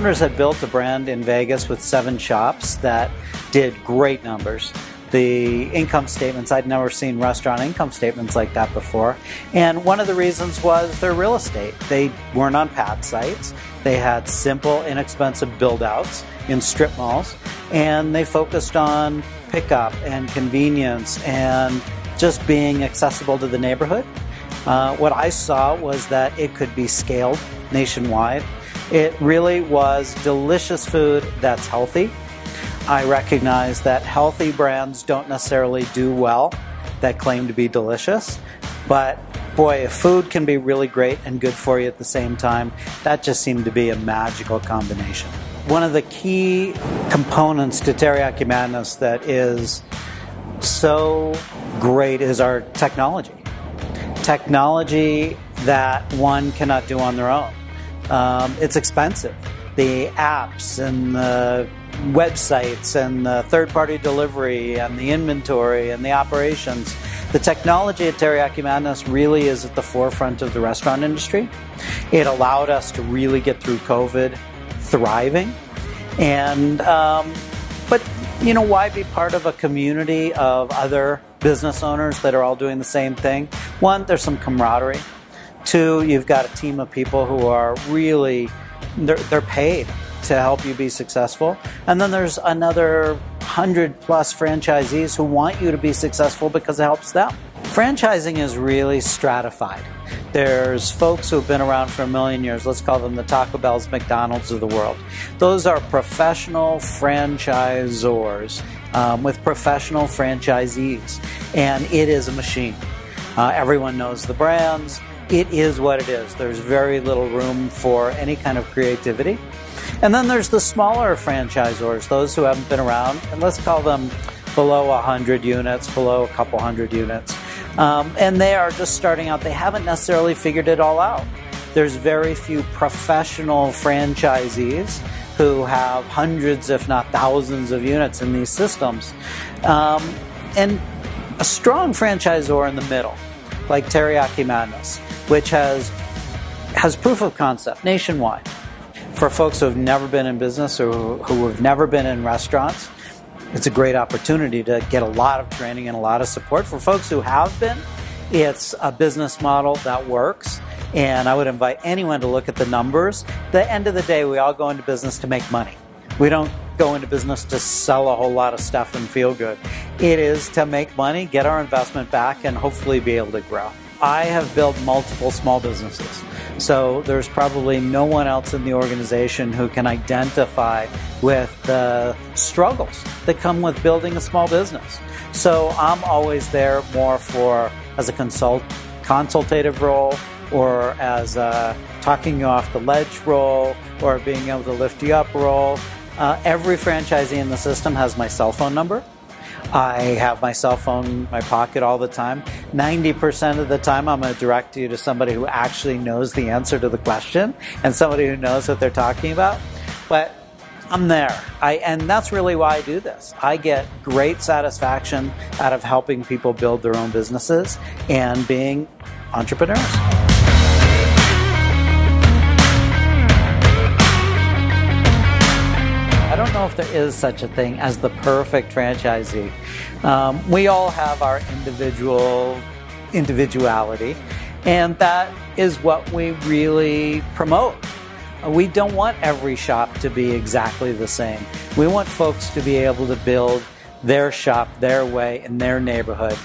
founders had built a brand in Vegas with 7 shops that did great numbers. The income statements, I'd never seen restaurant income statements like that before. And one of the reasons was their real estate. They weren't on pad sites. They had simple, inexpensive build-outs in strip malls. And they focused on pickup and convenience and just being accessible to the neighborhood. What I saw was that it could be scaled nationwide. It really was delicious food that's healthy. I recognize that healthy brands don't necessarily do well that claim to be delicious, but boy, if food can be really great and good for you at the same time, that just seemed to be a magical combination. One of the key components to Teriyaki Madness that is so great is our technology. Technology that one cannot do on their own. It's expensive. The apps and the websites and the third-party delivery and the inventory and the operations. The technology at Teriyaki Madness really is at the forefront of the restaurant industry. It allowed us to really get through COVID thriving. And but you know, why be part of a community of other business owners that are all doing the same thing? One, there's some camaraderie. Two, you've got a team of people who are really, they're paid to help you be successful. And then there's another 100+ franchisees who want you to be successful because it helps them. Franchising is really stratified. There's folks who have been around for a million years. Let's call them the Taco Bells, McDonald's of the world. Those are professional franchisors with professional franchisees. And it is a machine. Everyone knows the brands. It is what it is. There's very little room for any kind of creativity. And then there's the smaller franchisors, those who haven't been around, and let's call them below 100 units, below a couple hundred units. And they are just starting out. They haven't necessarily figured it all out. There's very few professional franchisees who have hundreds, if not thousands, of units in these systems. And a strong franchisor in the middle, like Teriyaki Madness, which has proof of concept nationwide. For folks who have never been in business or who have never been in restaurants, it's a great opportunity to get a lot of training and a lot of support. For folks who have been, it's a business model that works. And I would invite anyone to look at the numbers. At the end of the day, we all go into business to make money. We don't go into business to sell a whole lot of stuff and feel good. It is to make money, get our investment back, and hopefully be able to grow. I have built multiple small businesses. So there's probably no one else in the organization who can identify with the struggles that come with building a small business. So I'm always there more for as a consultative role, or as a talking you off the ledge role, or being able to lift you up role. Every franchisee in the system has my cell phone number. I have my cell phone in my pocket all the time. 90% of the time, I'm going to direct you to somebody who actually knows the answer to the question and somebody who knows what they're talking about. But I'm there. And that's really why I do this. I get great satisfaction out of helping people build their own businesses and being entrepreneurs. I don't know if there is such a thing as the perfect franchisee. We all have our individuality, and that is what we really promote. We don't want every shop to be exactly the same. We want folks to be able to build their shop their way in their neighborhood.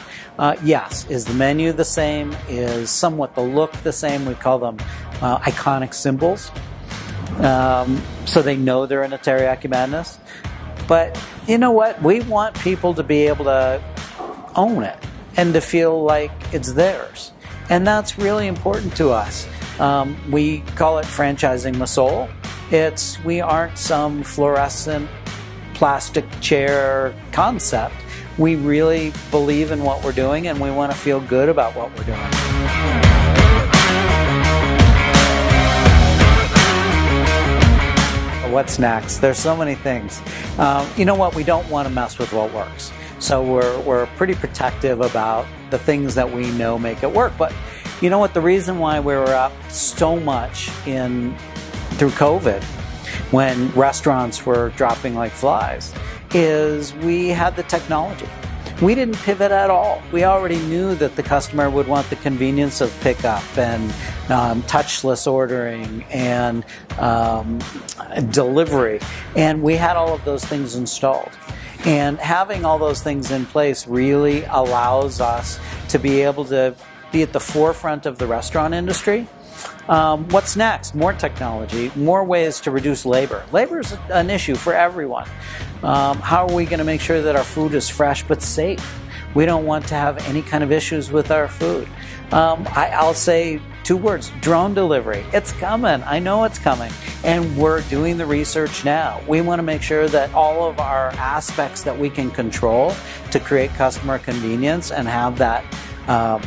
Yes, is the menu the same? Is somewhat the look the same? We call them iconic symbols. So they know they're in a Teriyaki Madness. But you know what? We want people to be able to own it and to feel like it's theirs. And that's really important to us. We call it franchising the soul. We aren't some fluorescent plastic chair concept. We really believe in what we're doing, and we want to feel good about what we're doing. What's next? There's so many things. You know what? We don't want to mess with what works. So we're pretty protective about the things that we know make it work. But you know what? The reason why we were up so much through COVID when restaurants were dropping like flies, is we had the technology. We didn't pivot at all. We already knew that the customer would want the convenience of pickup and touchless ordering and delivery. And we had all of those things installed. And having all those things in place really allows us to be able to be at the forefront of the restaurant industry. What's next? More technology, more ways to reduce labor. Labor is an issue for everyone. How are we going to make sure that our food is fresh but safe? We don't want to have any kind of issues with our food. I'll say 2 words: drone delivery. It's coming. I know it's coming. And we're doing the research now. We want to make sure that all of our aspects that we can control to create customer convenience and have that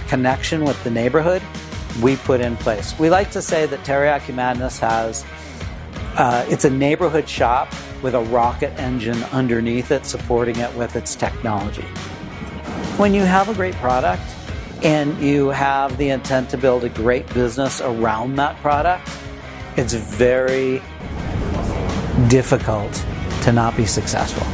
connection with the neighborhood, we put in place. We like to say that Teriyaki Madness has, it's a neighborhood shop with a rocket engine underneath it, supporting it with its technology. When you have a great product and you have the intent to build a great business around that product, it's very difficult to not be successful.